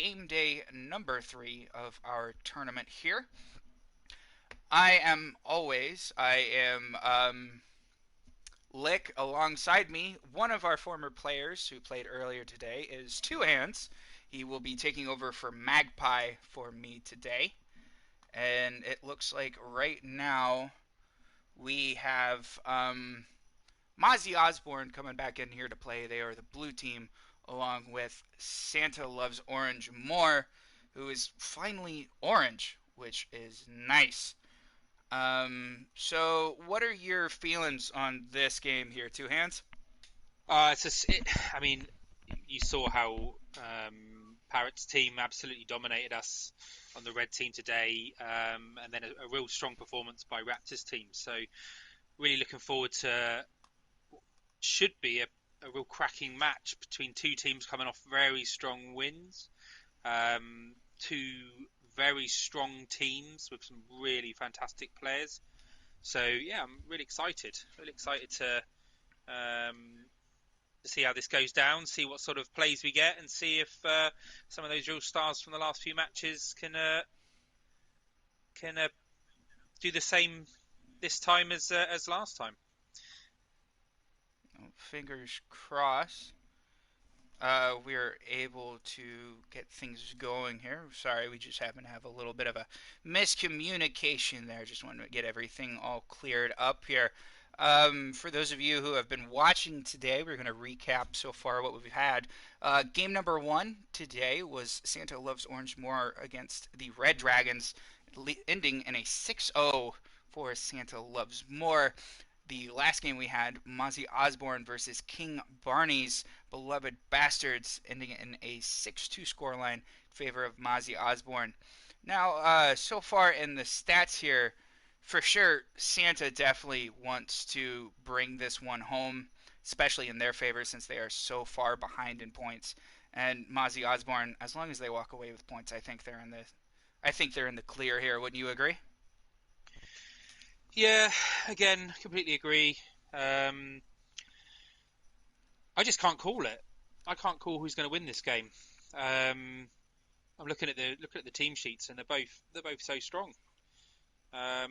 game day number 3 of our tournament here. I am Lick. Alongside me. One of our former players who played earlier today is Two Hands. He will be taking over for Magpie for me today. And it looks like right now we have Mozzie Osbourne coming back in here to play. They are the blue team, along with Santa Loves Orange More, who is finally orange, which is nice. So what are your feelings on this game here, Two Hands? I mean, you saw how Parrot's team absolutely dominated us on the red team today, and then a real strong performance by Raptors team. So really looking forward to should be a real cracking match between two teams coming off very strong wins. Two very strong teams with some really fantastic players. So yeah, I'm really excited. Really excited to see how this goes down, see what sort of plays we get, and see if some of those real stars from the last few matches can do the same this time as last time. Fingers crossed. We're able to get things going here. Sorry, we just happen to have a little bit of a miscommunication there. Just wanted to get everything all cleared up here. For those of you who have been watching today, we're going to recap so far what we've had. Game number 1 today was Santa Loves Orange More against the Red Dragons, ending in a 6-0 for Santa Loves More. The last game we had, Mozzie Osbourne versus King Barney's Beloved Bastards, ending in a 6-2 scoreline in favor of Mozzie Osbourne. Now, so far in the stats here, for sure, Santa definitely wants to bring this one home, especially in their favor since they are so far behind in points. And Mozzie Osbourne, as long as they walk away with points, I think they're in the clear here. Wouldn't you agree? Yeah, again, completely agree. I just can't call it. I can't call who's going to win this game. I'm looking at the team sheets, and they're both so strong. I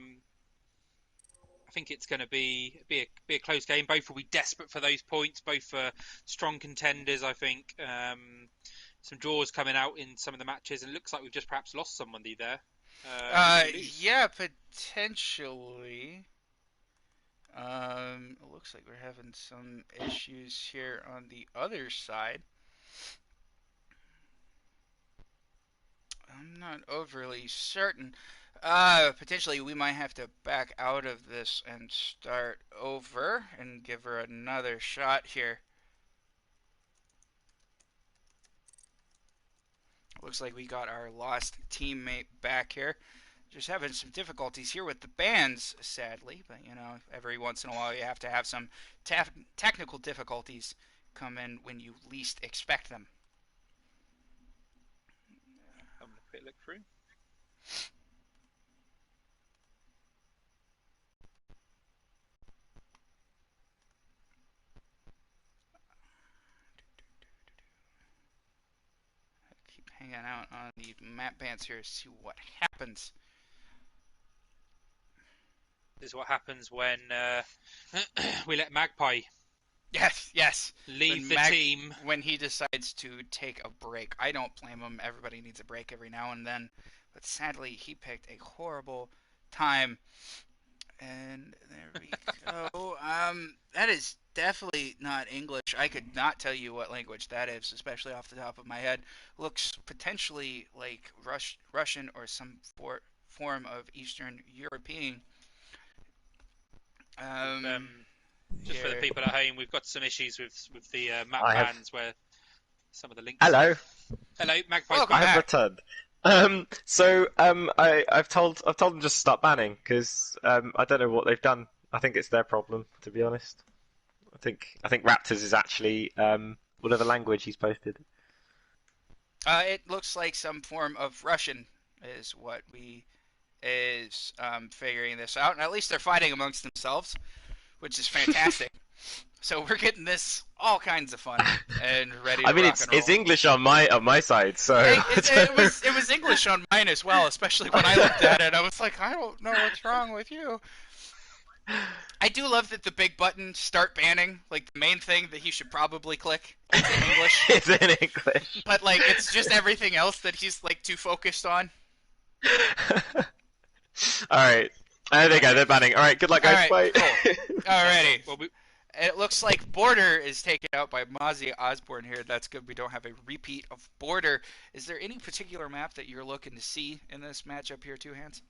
think it's going to be a close game. Both will be desperate for those points. Both are strong contenders. I think some draws coming out in some of the matches, and it looks like we've just perhaps lost somebody there. Yeah, potentially. It looks like we're having some issues here on the other side. I'm not overly certain. Potentially we might have to back out of this and start over and give her another shot here. Looks like we got our lost teammate back here. Just having some difficulties here with the bands, sadly. But, every once in a while you have to have some technical difficulties come in when you least expect them. Having a quick look through. Keep hanging out on the map bands here to see what happens. This is what happens when we let Magpie Yes. leave the team. When he decides to take a break. I don't blame him. Everybody needs a break every now and then. But sadly, he picked a horrible time. And there we go. That is definitely not English. I could not tell you what language that is, especially off the top of my head. Looks potentially like Russian or some form of Eastern European. Just for the people at home, we've got some issues with the map bands where some of the links. Hello, Magpie's I have returned. I've told them just to start banning because I don't know what they've done. I think it's their problem, to be honest. I think Raptors is actually whatever language he's posted. It looks like some form of Russian is what is figuring this out, and at least they're fighting amongst themselves, which is fantastic. So we're getting this all kinds of fun and ready I to mean, rock it's and it's roll. English on my side, so It was English on mine as well, especially when I looked at it. I was like, I don't know what's wrong with you. I do love that the big button start banning, like the main thing that he should probably click, it's in English, it's in English. but like it's just everything else that he's like too focused on. All right. There they go. Okay. They're banning. All right. Good luck, All guys. right, Bye. cool. Excellent. Alrighty. Well, It looks like Border is taken out by Mozzie Osbourne here. That's good. We don't have a repeat of Border. Is there any particular map that you're looking to see in this matchup here, Two Hands?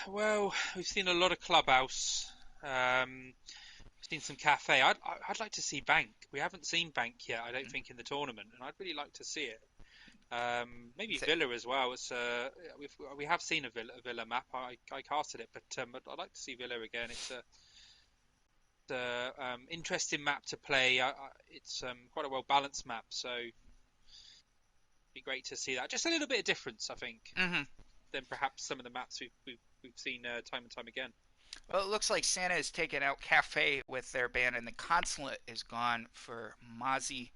well, we've seen a lot of Clubhouse. We've seen some Cafe. I'd like to see Bank. We haven't seen Bank yet, I don't think, in the tournament, and I'd really like to see it. Maybe Is it- Villa as well. We have seen a Villa map. I casted it, but I'd like to see Villa again. It's a interesting map to play. It's quite a well balanced map, so it'd be great to see that. Just a little bit of difference, I think, Mm-hmm. than perhaps some of the maps we've seen time and time again. Well, it looks like Santa has taken out Cafe with their ban, and the Consulate is gone for Mozzie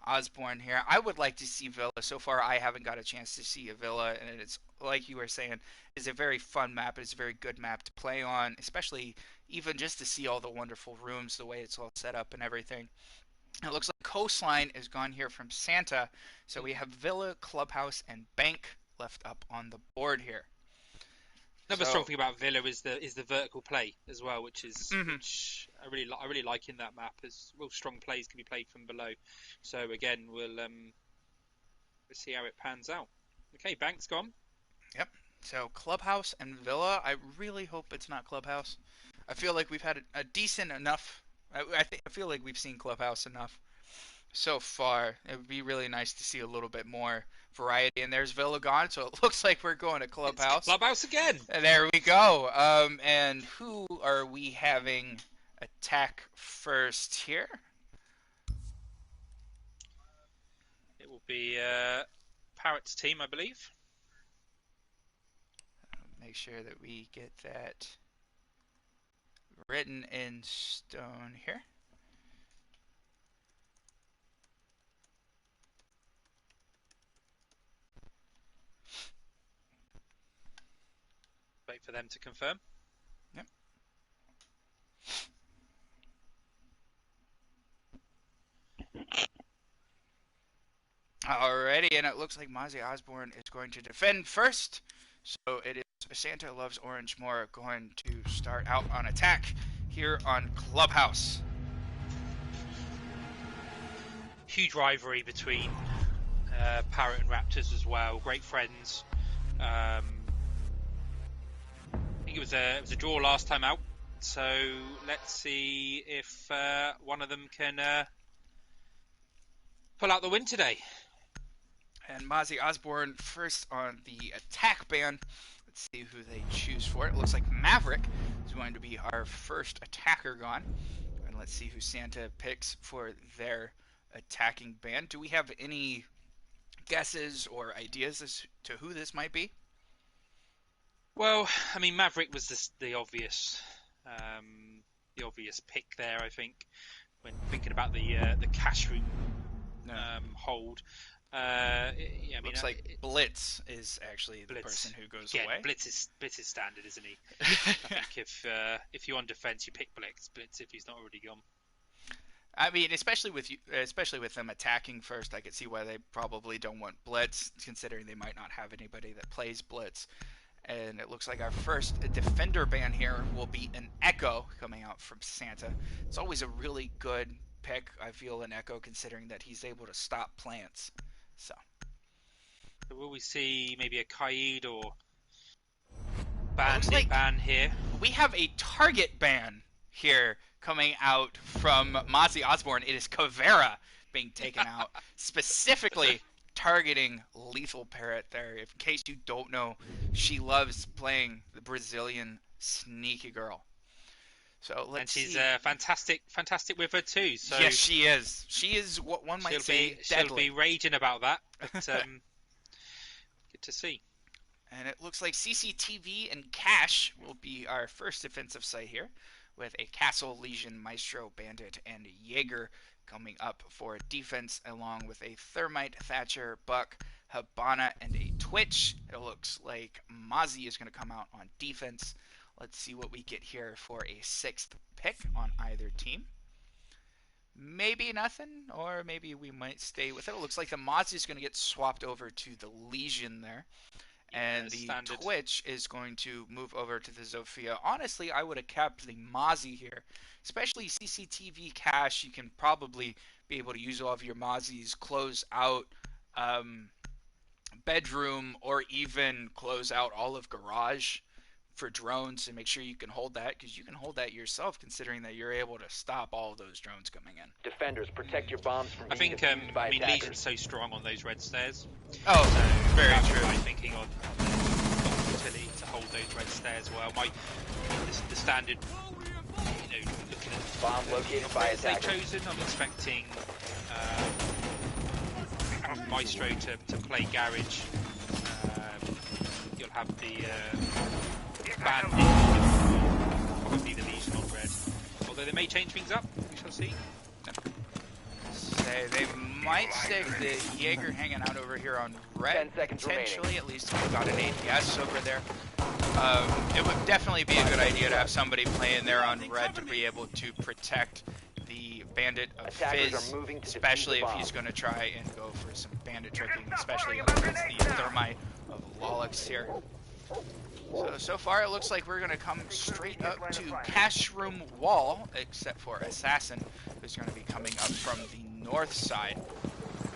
Osbourne here. I would like to see Villa. So far, I haven't got a chance to see a Villa, and it's like you were saying, is a very fun map. It's a very good map to play on, especially even just to see all the wonderful rooms, the way it's all set up and everything. It looks like Coastline is gone here from Santa, so we have Villa, Clubhouse, and Bank left up on the board here. Another strong So, thing about Villa is the vertical play as well, which is mhm. which I really like in that map. As real strong plays can be played from below. So again, we'll see how it pans out. Okay, Bank's gone. Yep. So Clubhouse and Villa. I really hope it's not Clubhouse. I feel like we've had a decent enough. I feel like we've seen Clubhouse enough so far. It would be really nice to see a little bit more variety. And there's Villa gone, so it looks like we're going to It's Clubhouse. Clubhouse again. And there we go. And who are we having attack first here? It will be Parrot's team, I believe. Make sure that we get that written in stone here. Wait for them to confirm. Yep. Alrighty, and it looks like Mozzie Osbourne is going to defend first. So it is Santa Loves Orange More going to start out on attack here on Clubhouse. Huge rivalry between Parrot and Raptors as well. Great friends. I think it was a draw last time out. So let's see if one of them can pull out the win today. And Mozzie Osbourne first on the attack ban. Let's see who they choose for. It looks like Maverick is going to be our first attacker gone. And let's see who Santa picks for their attacking ban. Do we have any guesses or ideas as to who this might be? Well, I mean, Maverick was the obvious pick there. I think when thinking about the cash room hold. Yeah, I mean, Looks like Blitz is actually the person who goes again, away. Blitz is standard, isn't he? I think if you're on defense, you pick Blitz if he's not already gone. I mean, especially with them attacking first, I could see why they probably don't want Blitz, considering they might not have anybody that plays Blitz. And it looks like our first defender ban here will be an Echo coming out from Santa. It's always a really good pick, I feel, an Echo, considering that he's able to stop plants. So will we see maybe a Kaid or Bandit like ban here? we have a target ban here coming out from Mozzie Osbourne. It is Caveira being taken out, specifically targeting Lethal Parrot there. In case you don't know, she loves playing the Brazilian sneaky girl. So let's see. And she's fantastic with her too. So yes, she is. She is what one might say deadly. She'll be raging about that. But good to see. And it looks like CCTV and Cash will be our first defensive site here. with a Castle, Legion, Maestro, Bandit, and Jaeger coming up for defense, along with a Thermite, Thatcher, Buck, Habana, and a Twitch. It looks like Mozzie is going to come out on defense. Let's see what we get here for a 6th pick on either team. Maybe nothing, or maybe we might stay with it. It looks like the Mozzie is going to get swapped over to the Legion there. And the standard. Twitch is going to move over to the Zofia. Honestly, I would have kept the Mozzie here. Especially CCTV cache, you can probably be able to use all of your Mozzies, close out bedroom, or even close out all of garage for drones, and make sure you can hold that, because you can hold that yourself, considering that you're able to stop all of those drones coming in. Defenders, protect your bombs from I being think, defused by attackers. Legion's so strong on those red stairs. Oh, So very that's true. what I'm thinking of utility to hold those red stairs well. The standard, looking at Bomb located by players they've attackers. chosen, I'm expecting Maestro to play Garage. You'll have the Bandit, probably the Legion on red. Although they may change things up, we shall see. They might stick the Jaeger hanging out over here on red, 10 seconds potentially. remaining. At least we've got an APS over there. It would definitely be a good idea to have somebody playing there on red to be able to protect the Bandit of Attackers Fizz, are moving to defuse especially the if bomb. he's going to try and go for some bandit tricking, especially against the Thermite of Lolix here. So far it looks like we're going to come straight up to Cash Room Wall, except for Assassin, who's going to be coming up from the north side.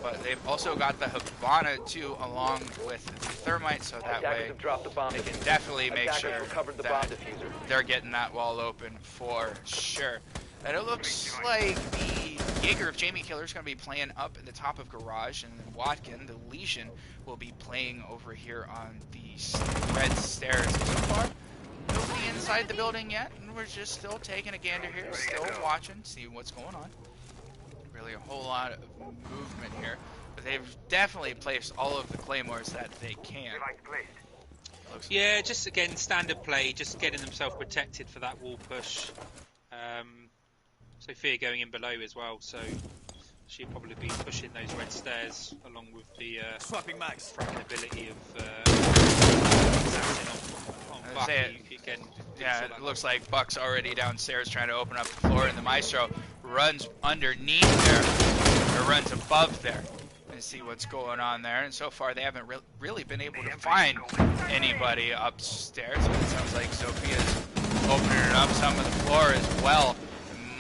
But they've also got the Habana too, along with the Thermite, so that Attackers way have dropped the bomb they can diffuser. definitely make Attackers sure recovered the bomb that diffuser. they're getting that wall open for sure. And it looks like the Jaeger of Jamie Killer is going to be playing up at the top of Garage, and then Watkin, the Legion, will be playing over here on the red stairs. So far, nobody inside the building yet, and we're just still taking a gander here, still watching, seeing what's going on. Really a whole lot of movement here, but they've definitely placed all of the claymores that they can. Yeah, just again standard play, just getting themselves protected for that wall push. Sophia going in below as well, so she'll probably be pushing those red stairs along with the Swapping mags. front ability of on I was Bucky saying, again. Yeah, it looks like Buck's already downstairs trying to open up the floor, and the Maestro runs underneath there, or runs above there, and see what's going on there. And so far, they haven't really been able to find anybody upstairs. So it sounds like Sophia's opening up some of the floor as well.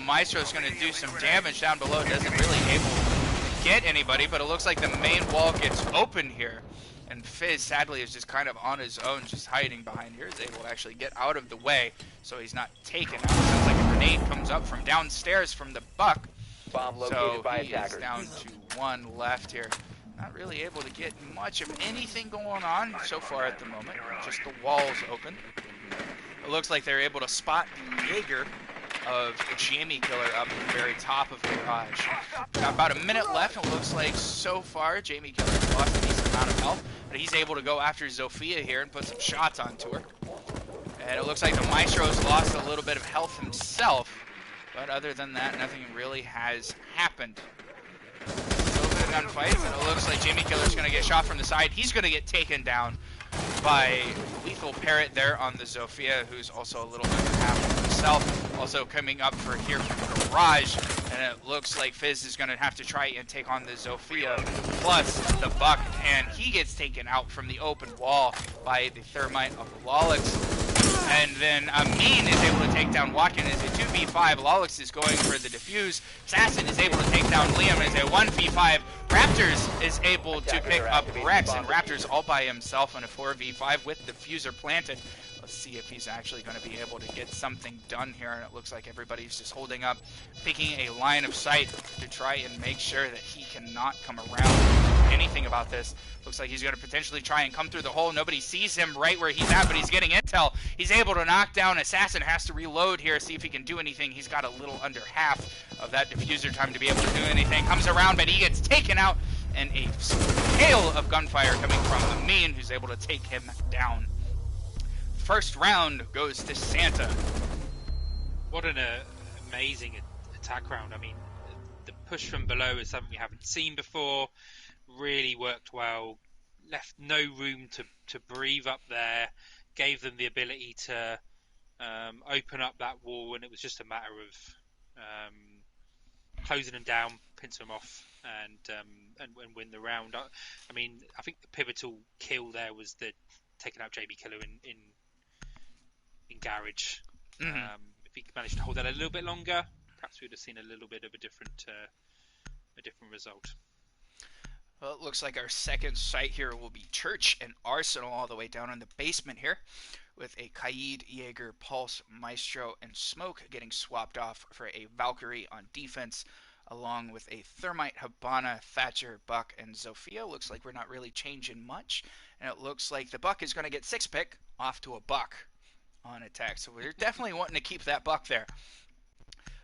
Maestro's going to do some damage down below. Doesn't really able to get anybody, but it looks like the main wall gets open here. And Fizz, sadly, is just kind of on his own, just hiding behind here. Is able to actually get out of the way, so he's not taken out. Sounds like a grenade comes up from downstairs from the Buck. Bomb located So by he attackers. is down to one left here. Not really able to get much of anything going on so far at the moment. Just the walls open. It looks like they're able to spot the Jaeger of the Jamie Killer up at the very top of the garage. Got about a minute left, and it looks like so far Jamie Killer's lost a decent amount of health, but he's able to go after Zofia here and put some shots onto her. And it looks like the Maestro's lost a little bit of health himself, but other than that, nothing really has happened. A little bit of gunfights, and it looks like Jamie Killer's going to get shot from the side. He's going to get taken down by Lethal Parrot there on the Zofia, who's also a little under half himself. Also coming up for here from Garage, and it looks like Fizz is going to have to try and take on the Zofia plus the Buck, and he gets taken out from the open wall by the Thermite of Lolix. And then Amin is able to take down Watkin as a 2v5. Lolix is going for the defuse. Assassin is able to take down Liam as a 1v5. Raptors is able to pick up Rex, and Raptors all by himself on a 4v5 with the diffuser planted. Let's see if he's actually going to be able to get something done here, and it looks like everybody's just holding up, picking a line of sight to try and make sure that he cannot come around anything about this. Looks like he's going to potentially try and come through the hole. Nobody sees him right where he's at, but he's getting intel. He's able to knock down Assassin, has to reload here, see if he can do anything. He's got a little under half of that diffuser time to be able to do anything. Comes around, but he gets taken out, and a hail of gunfire coming from Amin, who's able to take him down. First round goes to Santa. What an amazing attack round. I mean, the push from below is something we haven't seen before. Really worked well. Left no room to breathe up there. Gave them the ability to open up that wall, and it was just a matter of closing them down, pinch them off, and win the round. I mean, I think the pivotal kill there was the taking out JB Killer in Garage. Mm-hmm. If he managed to hold that a little bit longer, perhaps we would have seen a little bit of a different result. Well, it looks like our second site here will be Church and Arsenal all the way down in the basement here, with a Kaid, Jaeger, Pulse, Maestro, and Smoke getting swapped off for a Valkyrie on defense, along with a Thermite, Habana, Thatcher, Buck, and Zofia. Looks like we're not really changing much, and it looks like the Buck is going to get 6-pick off to a Buck on attack. So we're definitely wanting to keep that Buck there.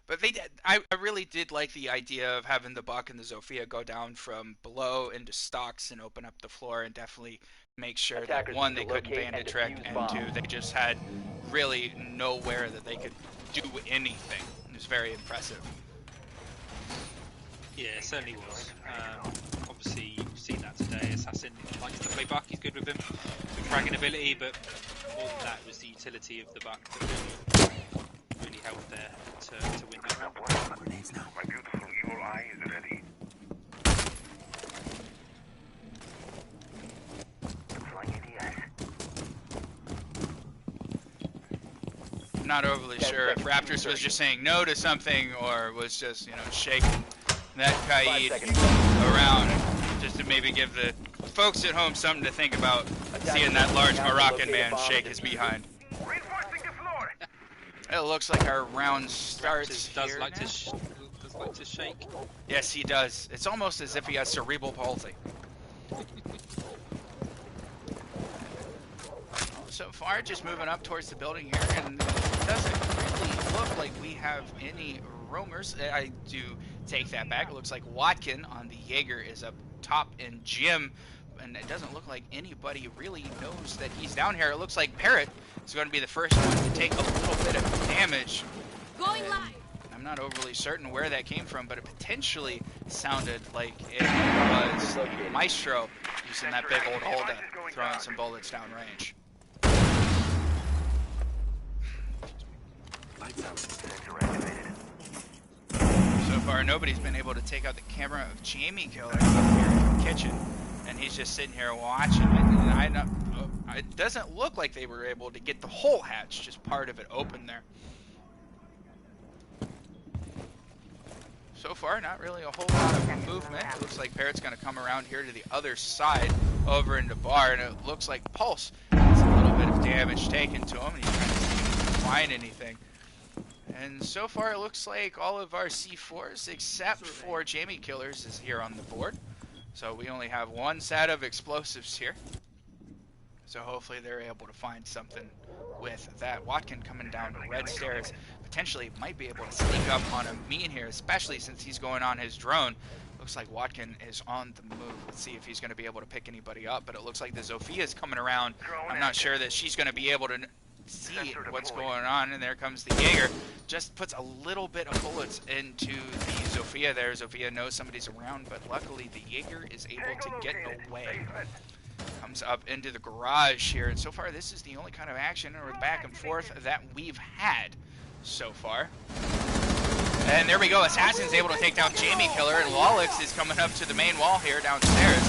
But I really did like the idea of having the Buck and the Zofia go down from below into stocks and open up the floor, and definitely make sure that, one, they couldn't bandit trick, and two, they just had really nowhere that they could do anything. It was very impressive. Yeah, it certainly was. Obviously, you've seen that today. Assassin likes to play Buck. He's good with him. With fragging ability, but more than that was the utility of the Buck that really helped there to win that round. My beautiful evil eye is ready. I'm not overly sure if Raptors was just saying no to something or was just, shaking that Kaid around just to maybe give the folks at home something to think about, seeing that large Moroccan man shake his behind. It looks like our round starts does here like now. does like to shake. Yes, he does. It's almost as if he has cerebral palsy. So far, just moving up towards the building here, and it doesn't really look like we have any roamers. I do take that back. It looks like Watkin on the Jaeger is up top, and Jim, and it doesn't look like anybody really knows that he's down here. It looks like Parrot is going to be the first one to take a little bit of damage. Going live. I'm not overly certain where that came from, but it potentially sounded like it was Maestro using that big old holdup, throwing some bullets downrange. So far, nobody's been able to take out the camera of Jamie Killer up here in the kitchen, and he's just sitting here watching it. And it doesn't look like they were able to get the whole hatch, just part of it open there. So far, not really a whole lot of movement. It looks like Parrot's going to come around here to the other side, over into Bar, and it looks like Pulse has a little bit of damage taken to him, and he's trying to see if he can find anything. And so far, it looks like all of our C4s, except for Jamie Killers, is here on the board. So we only have one set of explosives here. So hopefully they're able to find something with that. Watkin coming down the red stairs potentially might be able to sneak up on a mean here, especially since he's going on his drone. Looks like Watkin is on the move. Let's see if he's going to be able to pick anybody up. But it looks like the Zofia is coming around. I'm not sure that she's going to be able to see what's going on. And there comes the Jaeger. Just puts a little bit of bullets into the Zofia there. Zofia knows somebody's around, but luckily the Jaeger is able to get away. Comes up into the garage here, and so far this is the only kind of action or back and forth that we've had so far. And there we go, Assassin's able to take down Jamie Killer, and Lawlix is coming up to the main wall here downstairs.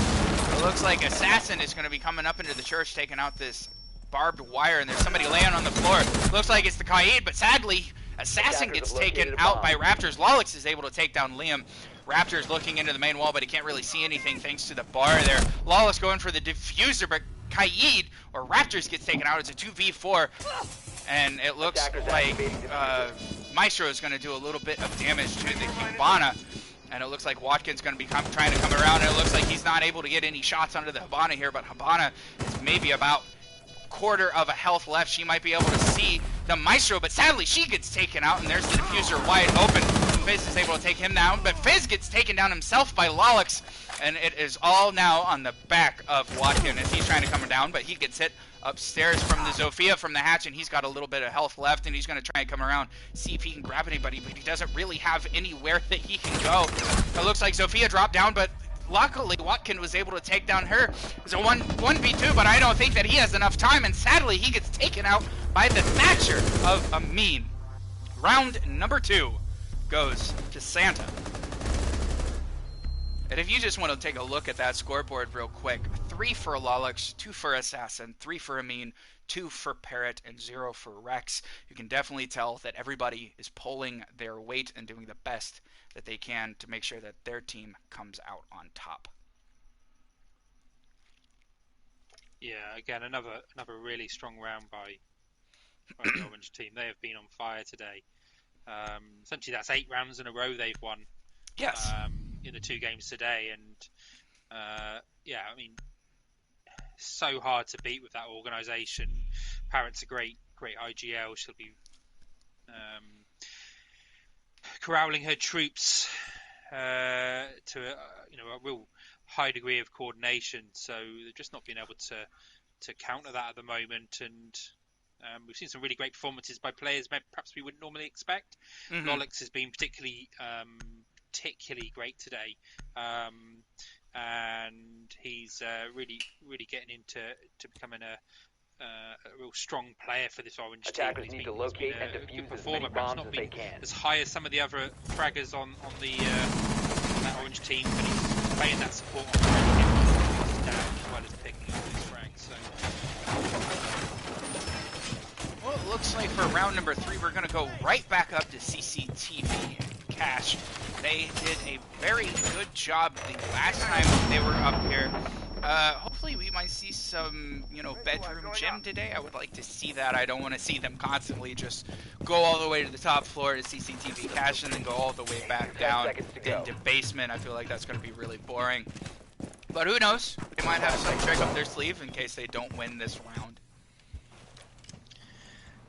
It looks like Assassin is going to be coming up into the church, taking out this barbed wire, and there's somebody laying on the floor. Looks like it's the Kaid, but sadly, Assassin gets taken out by Raptors. Lawlix is able to take down Liam. Raptors looking into the main wall, but he can't really see anything thanks to the bar there. Lawless going for the diffuser, but Kaid, or Raptors, gets taken out. It's a 2v4, and it looks like Maestro is going to do a little bit of damage to the Habana, and it looks like Watkins going to be trying to come around, and it looks like he's not able to get any shots onto the Habana here, but Habana is maybe about quarter of a health left. She might be able to see the Maestro, but sadly she gets taken out, and there's the diffuser wide open. Fizz is able to take him down, but Fizz gets taken down himself by Lolix, and it is all now on the back of Watkin as he's trying to come down, but he gets hit upstairs from the Zofia from the hatch, and he's got a little bit of health left, and he's going to try and come around, see if he can grab anybody, but he doesn't really have anywhere that he can go. It looks like Zofia dropped down, but luckily Watkin was able to take down her. It's a 1v2, but I don't think that he has enough time, and sadly he gets taken out by the Thatcher of Amin. Round number 2 goes to Santa. And if you just want to take a look at that scoreboard real quick, 3 for Lolix, 2 for Assassin, 3 for Amin, 2 for Parrot, and 0 for Rex. You can definitely tell that everybody is pulling their weight and doing the best that they can to make sure that their team comes out on top. Yeah, again, another really strong round by the Orange team. They have been on fire today. Essentially, that's 8 rounds in a row they've won. Yes. In the 2 games today, and yeah, I mean, so hard to beat with that organisation. Parrot's a great IGL. She'll be corralling her troops to a real high degree of coordination. So they've just not been able to counter that at the moment, and we've seen some really great performances by players perhaps we wouldn't normally expect. Lolix has been particularly great today, and he's really getting into becoming a real strong player for this Orange team. Attackers need to locate and defuse as many bombs as they can. As high as some of the other fraggers on that Orange team, but he's playing that support on the down as well as picking up his frags. So. Well, it looks like for round number 3, we're going to go right back up to CCTV Cash. They did a very good job the last time they were up here. Hopefully we might see some, bedroom gym today. I would like to see that. I don't want to see them constantly just go all the way to the top floor to CCTV Cash and then go all the way back down into basement. I feel like that's going to be really boring. But who knows? They might have some trick up their sleeve in case they don't win this round.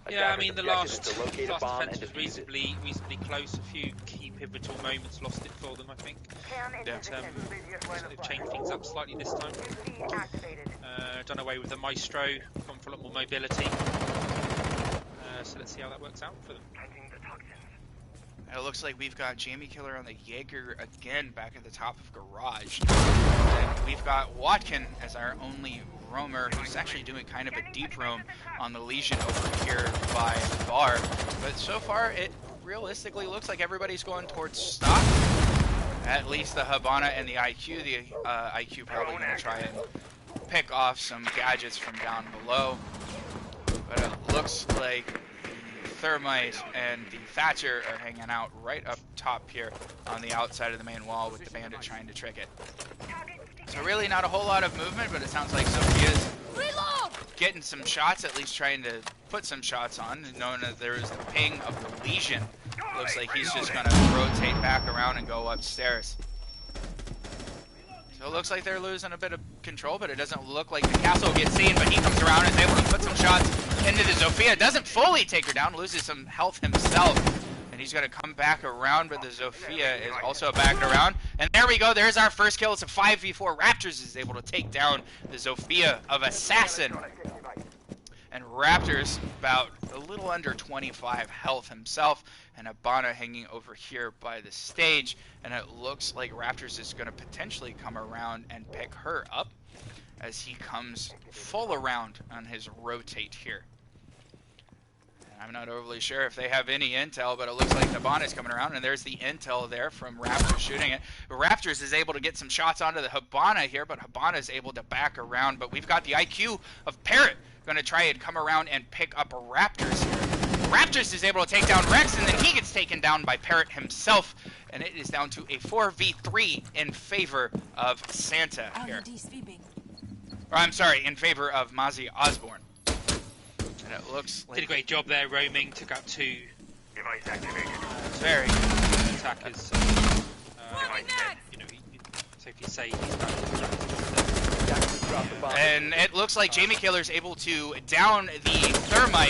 Yeah, I mean, the last defense was reasonably close. A few key pivotal moments lost it for them, I think. Yeah. So they've changed things up slightly this time. Done away with the Maestro, gone for a lot more mobility. So let's see how that works out for them. It looks like we've got Jamie Killer on the Jaeger again back at the top of Garage. And we've got Watkin as our only roamer, who's actually doing kind of a deep roam on the Legion over here by Bar. But so far, it realistically looks like everybody's going towards stock. At least the Habana and the IQ. The IQ probably going to try and pick off some gadgets from down below. But it looks like Thermite and the Thatcher are hanging out right up top here on the outside of the main wall with the Bandit trying to trick it. So really not a whole lot of movement, but it sounds like Sophia's getting some shots, at least trying to put some shots on, knowing that there is the ping of the Legion. Looks like he's just going to rotate back around and go upstairs. So it looks like they're losing a bit of control, but it doesn't look like the castle gets seen, but he comes around and is able to put some shots into the Zofia. Doesn't fully take her down, loses some health himself. And he's going to come back around, but the Zofia is also back around. And there we go, there's our first kill. It's a 5v4. Raptors is able to take down the Zofia of Assassin. And Raptors about a little under 25 health himself. And Habana hanging over here by the stage. And it looks like Raptors is going to potentially come around and pick her up as he comes full around on his rotate here. I'm not overly sure if they have any intel, but it looks like Habana is coming around, and there's the intel there from Raptors shooting it. Raptors is able to get some shots onto the Habana here, but Habana is able to back around. But we've got the IQ of Parrot going to try and come around and pick up Raptors here. Raptors is able to take down Rex, and then he gets taken down by Parrot himself, and it is down to a 4v3 in favor of Santa here. Or, I'm sorry, in favor of Mozzie Osbourne. And it looks like did a great job there, roaming. Took out 2 very attackers. Sophie say he's Drop the bomb. and it looks like Jamie Killer's able to down the Thermite.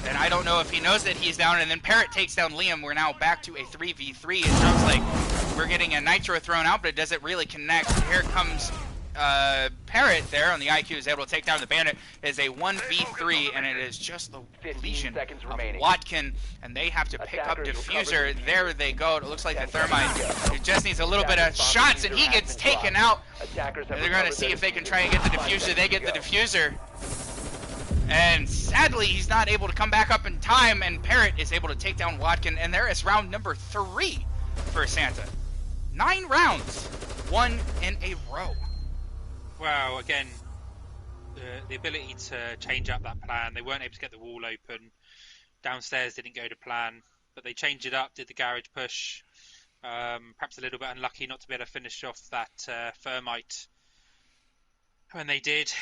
And I don't know if he knows that he's down, and then Parrot takes down Liam. We're now back to a 3v3. It sounds like we're getting a nitro thrown out, but it doesn't really connect. Here comes Parrot there on the IQ, is able to take down the Bandit. It is a 1v3, and it is just the Legion of Watkin, and they have to pick up Diffuser. There they go. It looks like the Thermite just needs a little bit of shots, and he gets taken out. They're going to see if they can try and get the Diffuser. They get the Diffuser. And sadly, he's not able to come back up in time, and Parrot is able to take down Watkin, and there is round number 3 for Santa. 9 rounds, 1 in a row. Wow, again, the ability to change up that plan. They weren't able to get the wall open. Downstairs didn't go to plan, but they changed it up, did the garage push. Perhaps a little bit unlucky not to be able to finish off that Thermite when they did.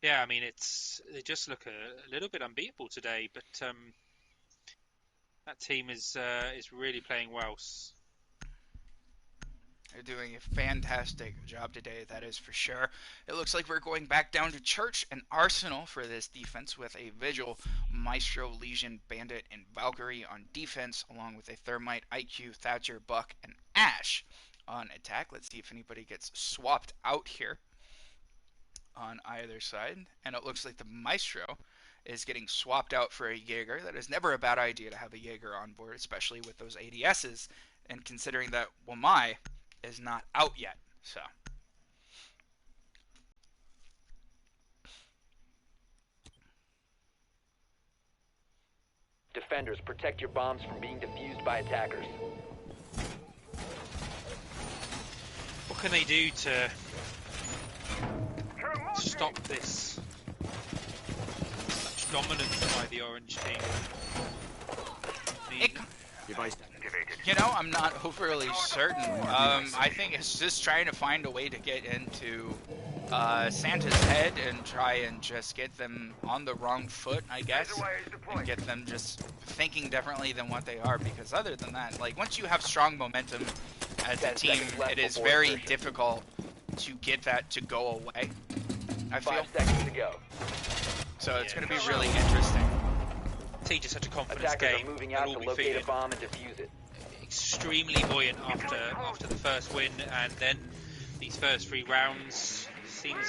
Yeah, I mean, they just look a little bit unbeatable today, but that team is really playing well. They're doing a fantastic job today, that is for sure. It looks like we're going back down to Church and Arsenal for this defense with a Vigil, Maestro, Legion, Bandit, and Valkyrie on defense, along with a Thermite, IQ, Thatcher, Buck, and Ash on attack. Let's see if anybody gets swapped out here on either side. And it looks like the Maestro is getting swapped out for a Jaeger. That is never a bad idea to have a Jaeger on board, especially with those ADSs, and considering that Wamai is not out yet. So Defenders, protect your bombs from being defused by attackers. What can they do to stop this such dominance by the orange team? You know, I'm not overly certain. I think it's just trying to find a way to get into Santa's head and try and just get them on the wrong foot, I guess, and get them just thinking differently than what they are, because other than that, like, once you have strong momentum as a team, it is very difficult to get that to go away, I feel. 5 seconds to go. So it's going to be really interesting. Siege is such a confidence Attackers game. are moving They'll out all to be locate feeling a bomb and defuse it. extremely buoyant after the first win, and then these first 3 rounds seems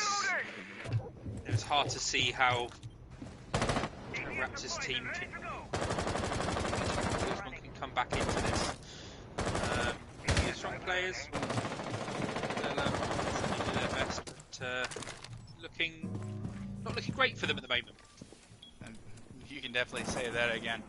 it was hard to see how Raptors team can come back into this. They're strong players. They'll do their best, but not looking great for them at the moment. You can definitely say that again.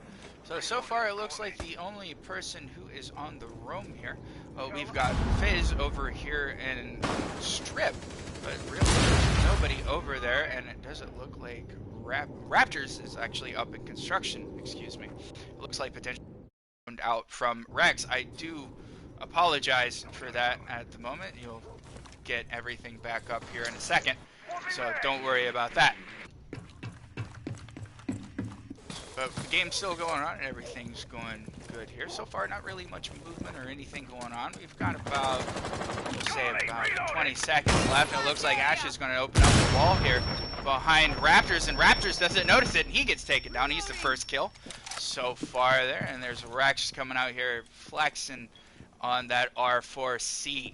So far it looks like the only person who is on the roam here, well, we've got Fizz over here in Strip, but really there's nobody over there, and it doesn't look like Raptors is actually up in construction, excuse me. It looks like potentially out from Rex. I do apologize for that at the moment. You'll get everything back up here in a second, so don't worry about that. But the game's still going on and everything's going good here. So far, not really much movement or anything going on. We've got about 20 seconds left. And it looks like Ash is going to open up the wall here behind Raptors. And Raptors doesn't notice it, and he gets taken down. He's the first kill so far there. And there's Rex coming out here flexing on that R4C.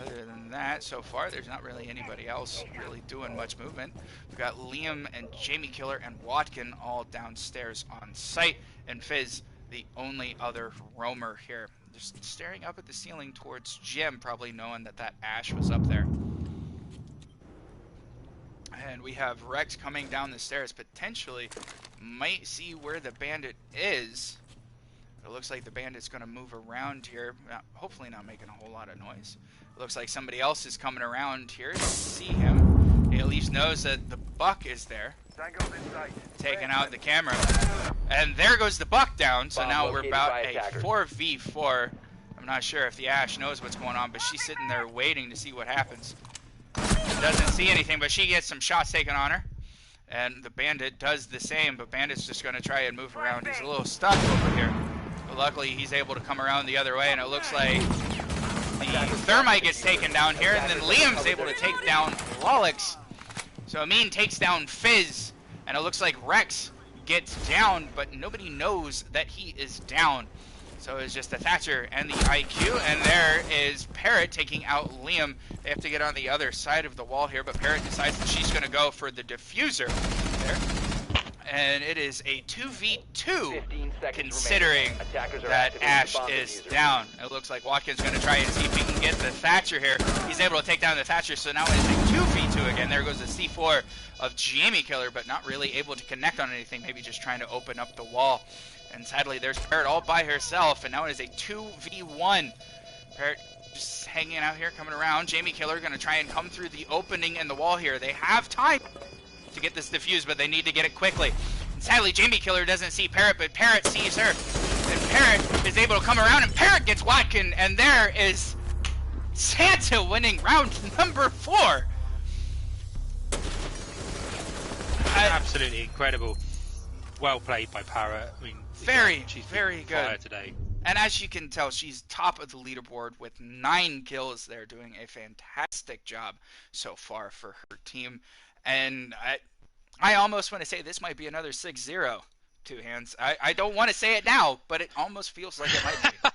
Other than that, so far, there's not really anybody else really doing much movement. We've got Liam and Jamie Killer and Watkin all downstairs on site, and Fizz, the only other roamer here, just staring up at the ceiling towards Jim, probably knowing that that Ash was up there. And we have Rex coming down the stairs, potentially might see where the bandit is. It looks like the bandit's going to move around here, hopefully not making a whole lot of noise. It looks like somebody else is coming around here to see him. He at least knows that the Buck is there, taking out the camera. And there goes the Buck down, so now we're about a 4v4. I'm not sure if the Ash knows what's going on, but she's sitting there waiting to see what happens. Doesn't see anything, but she gets some shots taken on her. And the bandit does the same, but bandit's just going to try and move around. He's a little stuck over here. But luckily, he's able to come around the other way, and it looks like the Thermite gets taken down here, and then Liam's able to take down Lolix. So Amin takes down Fizz And it looks like Rex gets down, but nobody knows that he is down. So it's just the Thatcher and the IQ, and there is Parrot taking out Liam. They have to get on the other side of the wall here, but Parrot decides that she's going to go for the diffuser there. And it is a 2v2, 15 seconds considering remaining. Attackers are that activating Ash the bomb is diffuser. down. It looks like Watkins going to try and see if he can get the Thatcher here. He's able to take down the Thatcher, so now it's a 2v2 again. There goes the C4 of Jamie Killer, but not really able to connect on anything, maybe just trying to open up the wall. And sadly, there's Parrot all by herself, and now it is a 2v1. Parrot just hanging out here, coming around. Jamie Killer going to try and come through the opening in the wall here. They have time to get this defused, but they need to get it quickly. And sadly, Jamie Killer doesn't see Parrot, but Parrot sees her. And Parrot is able to come around, and Parrot gets Watkin, and there is Santa winning round number 4. Absolutely incredible. Well played by Parrot. I mean, Very, she's very fire good. today. And as you can tell, she's top of the leaderboard with 9 kills there, doing a fantastic job so far for her team. And I almost want to say this might be another 6-0, Two Hands. I don't want to say it now, but it almost feels like it might be.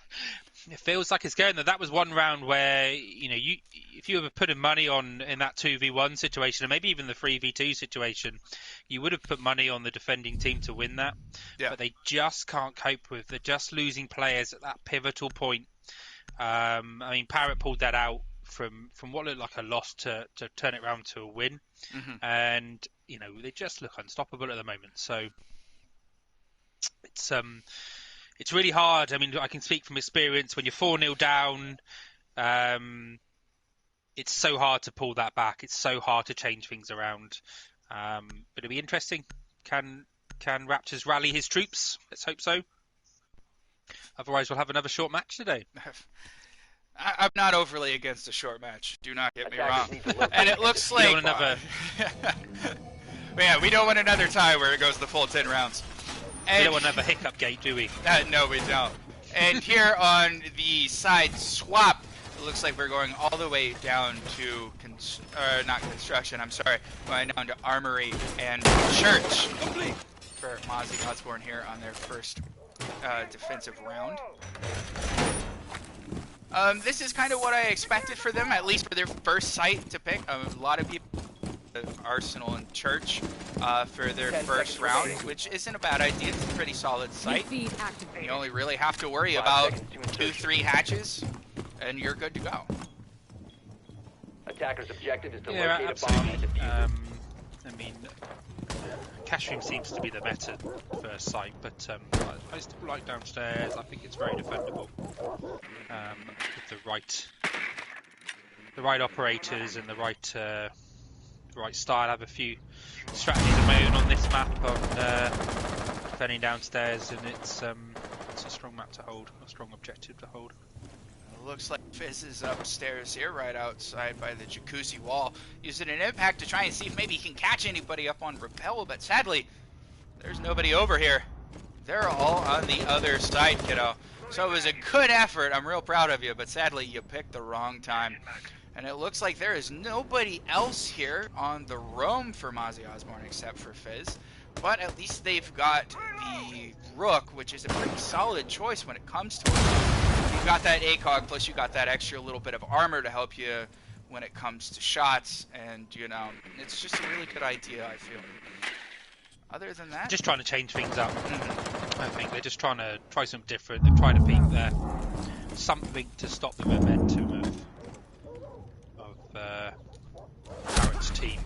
It feels like it's going there. That was one round where, you know, if you were putting money on in that 2v1 situation, or maybe even the 3v2 situation, you would have put money on the defending team to win that. Yeah. But they just can't cope with. They're just losing players at that pivotal point. I mean, Parrot pulled that out from what looked like a loss to turn it around to a win. Mm-hmm. And, you know, they just look unstoppable at the moment. So it's really hard. I mean, I can speak from experience. When you're 4-0 down, it's so hard to pull that back. It's so hard to change things around. But it'll be interesting. Can Raptors rally his troops? Let's hope so. Otherwise, we'll have another short match today. I'm not overly against a short match. Do not get me wrong. Attackers need to locate And it looks We don't like... want another- yeah, we don't want another tie where it goes the full 10 rounds. We And don't want another hiccup gate, do we? no, we don't. And here on the side swap, it looks like we're going all the way down to, not construction, I'm sorry, going down to armory and church for Mozzie and Osbourne here on their first defensive round. This is kind of what I expected for them, at least for their first site to pick. A lot of people Arsenal and Church for their 10 first seconds round, remaining. which isn't a bad idea. It's a pretty solid site. Feed activated. You only really have to worry 5 about seconds to insertion. 2-3 hatches, and you're good to go. Attackers' objective is to Yeah, locate a bomb and absolutely. defuse it. I mean, cash room seems to be the better first site, but I still like downstairs. I think it's very defendable with the right operators and the right style. I have a few strategies of my own on this map on defending downstairs, and it's a strong map to hold, a strong objective to hold. It looks like Fizz is upstairs here, right outside by the jacuzzi wall, using an impact to try and see if maybe he can catch anybody up on rappel, but sadly, there's nobody over here. They're all on the other side, kiddo. So it was a good effort. I'm real proud of you, but sadly, you picked the wrong time. And it looks like there is nobody else here on the roam for Mozzie Osbourne except for Fizz. But at least they've got the Rook, which is a pretty solid choice when it comes to it. You've got that ACOG, plus you got that extra little bit of armor to help you when it comes to shots. And, you know, it's just a really good idea, I feel. Other than that... Just trying to change things up. I think they're just trying to try something different. They're trying to peak there. Something to stop the momentum of Parrot's team,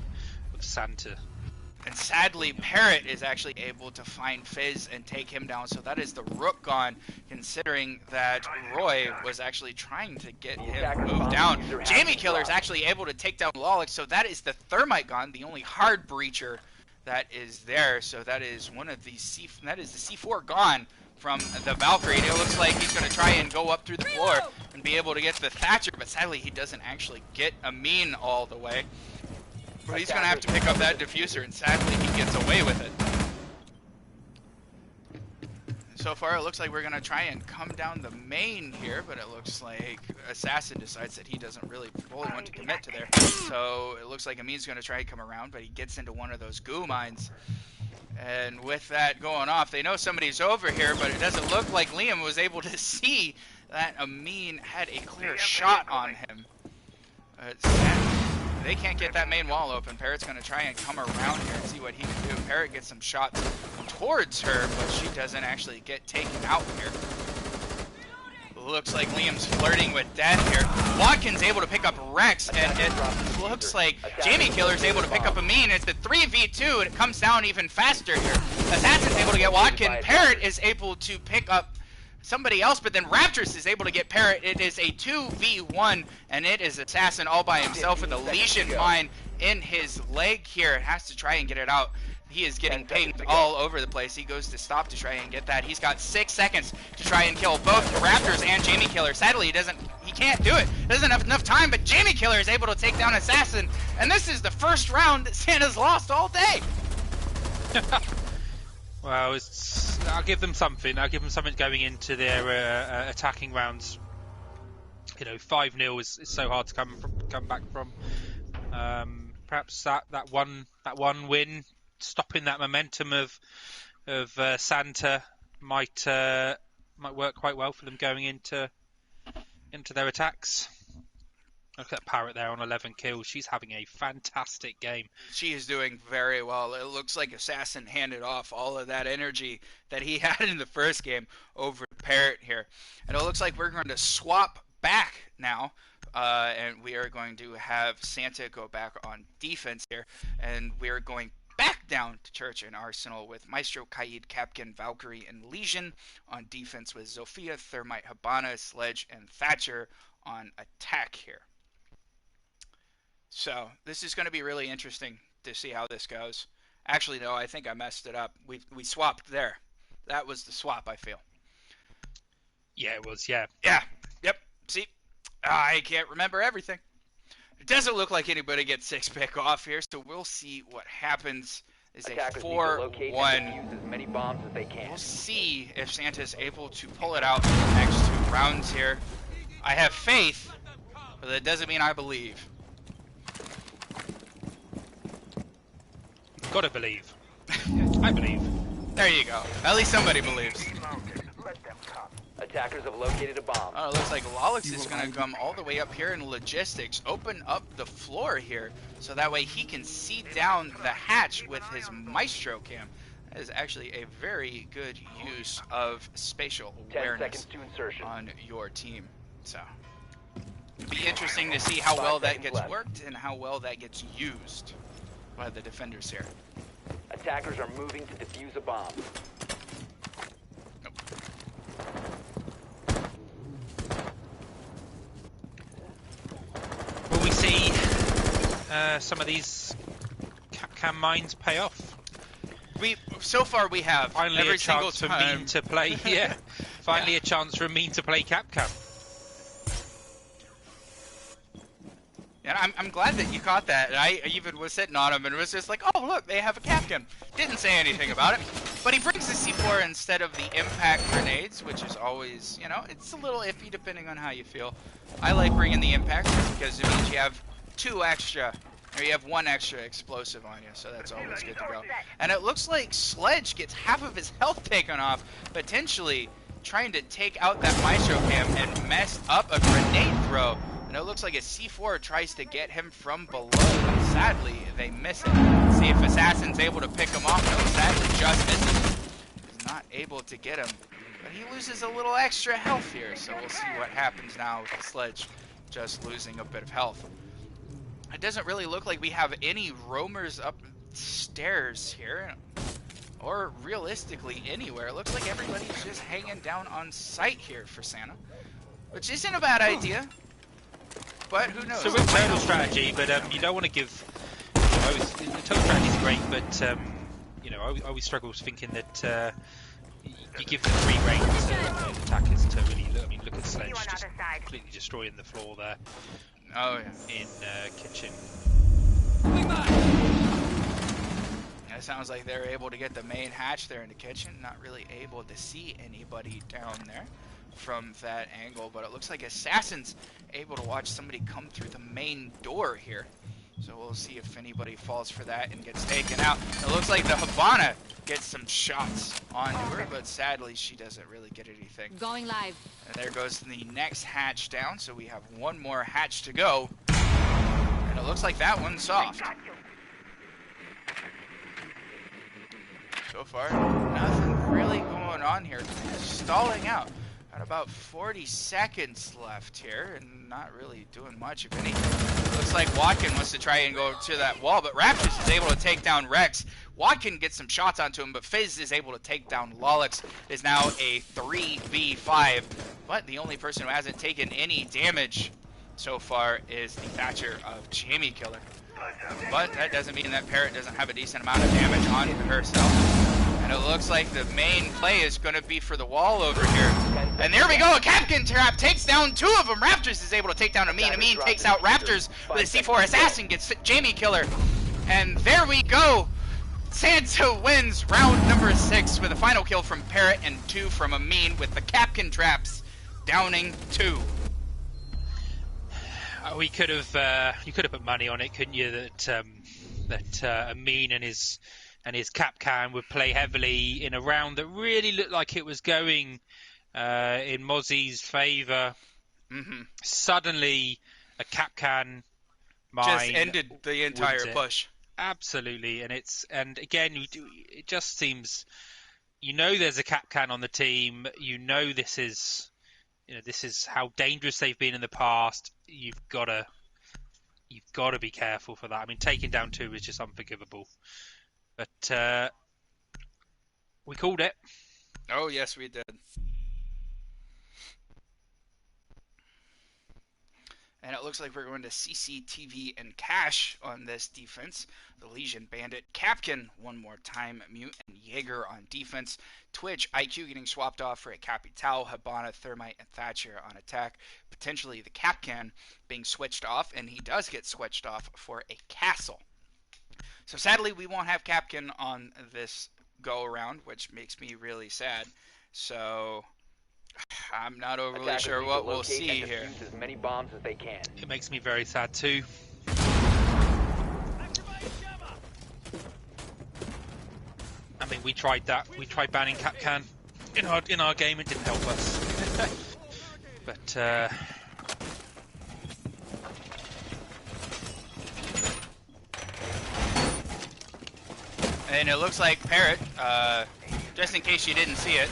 of Santa. And sadly, Parrot is actually able to find Fizz and take him down, so that is the Rook gone, considering that Roy was actually trying to get him moved down. Jamie Killer is actually able to take down Lolix, so that is the Thermite gone, the only hard breacher that is there. So that is one of the that is the C4 gone from the Valkyrie. And it looks like he's going to try and go up through the floor and be able to get the Thatcher, but sadly he doesn't actually get Amin all the way. But he's going to have to pick up that diffuser, and sadly he gets away with it. So far it looks like we're going to try and come down the main here, but it looks like Assassin decides that he doesn't really fully want to commit to there. So it looks like Amin's going to try and come around, but he gets into one of those goo mines. And with that going off, they know somebody's over here, but it doesn't look like Liam was able to see that Amin had a clear shot on him. They can't get that main wall open. Parrot's going to try and come around here and see what he can do. Parrot gets some shots towards her, but she doesn't actually get taken out here. Looks like Liam's flirting with death here. Watkins able to pick up Rex, and it looks like Jamie Killer's able to pick up Amin. It's the 3v2, and it comes down even faster here. Assassin's able to get Watkins. Parrot is able to pick up somebody else, but then Raptress is able to get Parrot. It is a 2v1, and it is Assassin all by himself with a Legion mine in his leg here. It has to try and get it out. He is getting pinged all over the place. He goes to stop to try and get that. He's got 6 seconds to try and kill both Raptors and Jamie Killer. Sadly, he can't do it. Doesn't have enough time, but Jamie Killer is able to take down Assassin. And this is the first round that Santa's lost all day. Well, I'll give them something. I'll give them something going into their attacking rounds. 5-0 is so hard to come back from. Perhaps that one win, stopping that momentum of Santa might work quite well for them going into their attacks. Look at Parrot there on 11 kills. She's having a fantastic game. She is doing very well. It looks like Assassin handed off all of that energy that he had in the first game over to Parrot here. And it looks like we're going to swap back now. And we are going to have Santa go back on defense here. And we are going back down to Church and Arsenal with Maestro, Kaid, Capkin, Valkyrie, and Legion on defense with Zofia, Thermite, Habana, Sledge, and Thatcher on attack here. So this is going to be really interesting to see how this goes. Actually, no, I think I messed it up. We swapped there. That was the swap, I feel. Yeah, it was, yeah. Yeah, yep. See, I can't remember everything. It doesn't look like anybody gets 6 pick off here, so we'll see what happens. It's a 4-1. As many bombs as they can. We'll see if Santa's able to pull it out in the next 2 rounds here. I have faith, but that doesn't mean I believe. Gotta believe. I believe. There you go. At least somebody believes. Attackers have located a bomb. Oh, it looks like Lolix is going to come all the way up here in logistics, open up the floor here, so that way he can see down the hatch with his Maestro cam. That is actually a very good use of spatial 10 awareness seconds to insertion. on your team. So, it'll be interesting to see how well that gets worked and how well that gets used by the defenders here. Attackers are moving to defuse a bomb. Will we see some of these cam mines pay off? So far we have. Finally every a chance single for time. Mean to play. Yeah. Finally a chance for Mean to play Capcom. And I'm glad that you caught that. And I even was sitting on him and was just like, oh, look, they have a Capcom. Didn't say anything about it. But he brings the C4 instead of the impact grenades, which is always, it's a little iffy depending on how you feel. I like bringing the impact because it means you have 2 extra, or you have 1 extra explosive on you, so that's always good to go. And it looks like Sledge gets half of his health taken off, potentially trying to take out that Maestro cam and mess up a grenade throw. And it looks like a C4 tries to get him from below, but sadly, they miss it. Let's see if Assassin's able to pick him off. No, sadly, just misses. He's not able to get him. But he loses a little extra health here, so we'll see what happens now with the Sledge just losing a bit of health. It doesn't really look like we have any roamers upstairs here, or realistically anywhere. It looks like everybody's just hanging down on site here for Santa, which isn't a bad idea. But who knows? So with turtle strategy, but you don't want to give. The turtle strategy is great, but I always struggle thinking that you give them free rein to attackers to really look. I mean, look at Sledge just completely destroying the floor there. Oh yeah. In kitchen. Yeah, it sounds like they're able to get the main hatch there in the kitchen. Not really able to see anybody down there from that angle, but it looks like Assassin's able to watch somebody come through the main door here. So we'll see if anybody falls for that and gets taken out. It looks like the Habana gets some shots onto her, but sadly she doesn't really get anything. Going live. And there goes the next hatch down, so we have one more hatch to go. And it looks like that one's soft. So far, nothing really going on here. Stalling out. Got about 40 seconds left here, and not really doing much, if anything. Looks like Watkin wants to try and go to that wall, but Raptors is able to take down Rex. Watkin gets some shots onto him, but Fizz is able to take down Lolix. It is now a 3v5, but the only person who hasn't taken any damage so far is the Thatcher of Jamie Killer. But that doesn't mean that Parrot doesn't have a decent amount of damage on herself. And it looks like the main play is going to be for the wall over here. And there we go, a Capcan Trap takes down two of them. Raptors is able to take down Amin. Amin takes out Raptors with a C4 Assassin, gets Jamie Killer. And there we go. Santa wins round number 6 with a final kill from Parrot and 2 from Amin, with the Capcan Traps downing 2. You could have put money on it, couldn't you? That Amin and his Capcan would play heavily in a round that really looked like it was going in Mozzie's favour. Mm-hmm. Suddenly, a Capcan mine just ended the entire push. Absolutely, and again, it just seems, there's a Capcan on the team. This is how dangerous they've been in the past. You've got to be careful for that. I mean, taking down 2 is just unforgivable. But we called it. Oh, yes, we did. And it looks like we're going to CCTV and Cash on this defense. The Legion Bandit, Capcan one more time, Mute and Jaeger on defense. Twitch, IQ getting swapped off for a Capital, Habana, Thermite, and Thatcher on attack. Potentially the Capcan being switched off, and he does get switched off for a Castle. So sadly, we won't have Capcan on this go-around, which makes me really sad. So I'm not overly sure what we'll see here. As many bombs as they can. It makes me very sad too. I mean, we tried that. We tried banning Capcan in our game. It didn't help us. But and it looks like Parrot, just in case you didn't see it,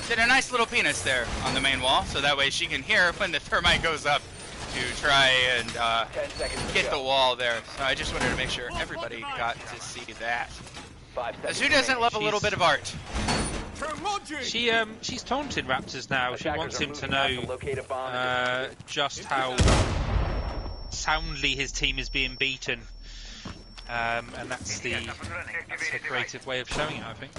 did a nice little penis there on the main wall, so that way she can hear when the Thermite goes up to try and get the wall there. So I just wanted to make sure everybody got to see that. Who doesn't love a little bit of art? she's taunting Raptors now. She wants him to know just how soundly his team is being beaten. And that's her creative way of showing it, I think.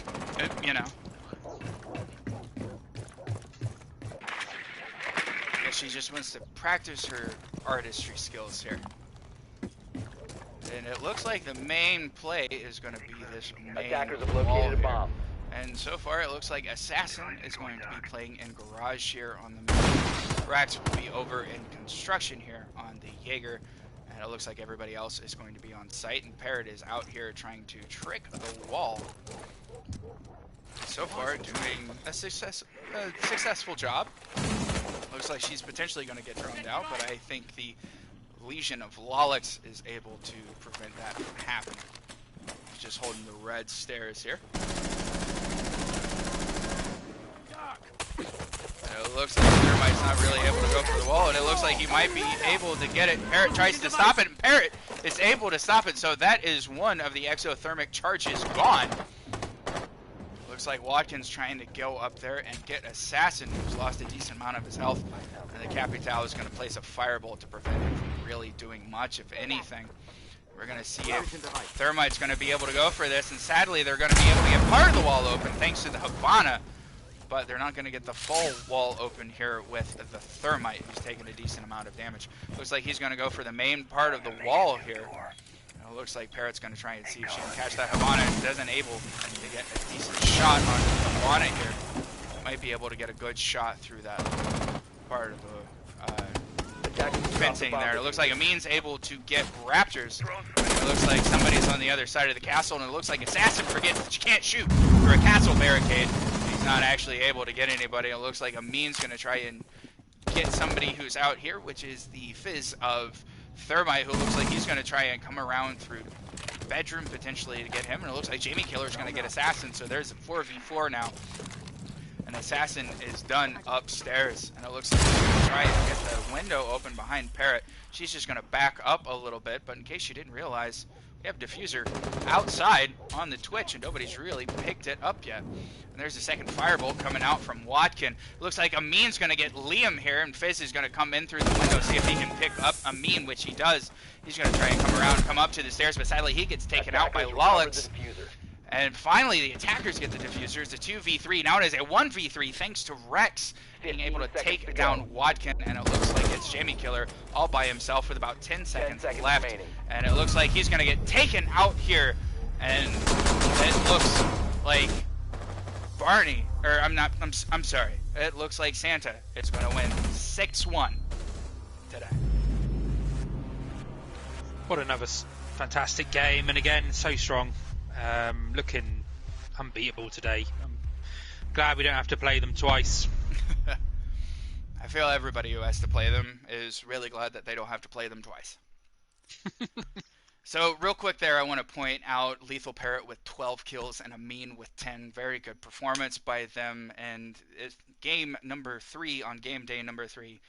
She just wants to practice her artistry skills here. And it looks like the main play is going to be this main Attackers have wall located a here. bomb. And so far it looks like Assassin is going to be playing in Garage here on the main. Rax will be over in construction here on the Jaeger. And it looks like everybody else is going to be on site. And Parrot is out here trying to trick the wall. So far doing a successful job. Looks like she's potentially going to get droned out, but I think the Legion of Lolix is able to prevent that from happening. Just holding the red stairs here. And it looks like Thermite's not really able to go for the wall, and it looks like he might be able to get it. Parrot tries to stop it, and Parrot is able to stop it, so that is one of the exothermic charges gone. Looks like Watkins trying to go up there and get Assassin, who's lost a decent amount of his health. And the Capital is going to place a firebolt to prevent him from really doing much, if anything. We're going to see if Thermite's going to be able to go for this. And sadly, they're going to be able to get part of the wall open thanks to the Habana. But they're not going to get the full wall open here with the Thermite, who's taking a decent amount of damage. Looks like he's going to go for the main part of the wall here. It looks like Parrot's going to try and see if she can catch that Habana. Doesn't able to get a decent shot on Habana here. Might be able to get a good shot through that part of the fencing there. It looks like Amin's able to get Raptors. It looks like somebody's on the other side of the castle, and it looks like Assassin forgets that you can't shoot through a castle barricade. He's not actually able to get anybody. It looks like Amin's going to try and get somebody who's out here, which is the Fizz of Thermite, who looks like he's going to try and come around through bedroom potentially to get him. And it looks like Jamie Killer's going to get Assassin, so there's a 4v4 now. And Assassin is done upstairs, and it looks like he's going to try and get the window open behind Parrot. She's just going to back up a little bit, but in case you didn't realize, we have Diffuser outside on the Twitch, and nobody's really picked it up yet. And there's a second firebolt coming out from Watkin. It looks like Amin's going to get Liam here, and Fizz is going to come in through the window, see if he can pick up Amin, which he does. He's going to try and come around, come up to the stairs, but sadly he gets taken out by Lolix. And finally, the attackers get the diffuser. It's a 2v3. Now it is a 1v3 thanks to Rex being able to take down Watkin. And it looks like it's Jamie Killer all by himself with about 10 seconds left. Remaining. And it looks like he's going to get taken out here. And it looks like Barney, or I'm sorry. It looks like Santa is going to win 6-1 today. What another fantastic game. And again, so strong. Looking unbeatable today. I'm glad we don't have to play them twice. I feel everybody who has to play them is really glad that they don't have to play them twice. So real quick there, I want to point out Lethal Parrot with 12 kills and Amin with 10. Very good performance by them. And it's game number 3 on game day number 3.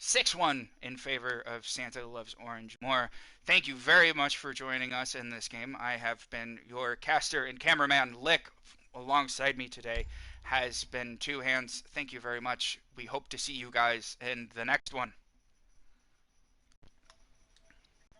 6-1 in favor of Santa Loves Orange more. Thank you very much for joining us in this game. I have been your caster and cameraman. Lick, alongside me today, has been Two Hands. Thank you very much. We hope to see you guys in the next one.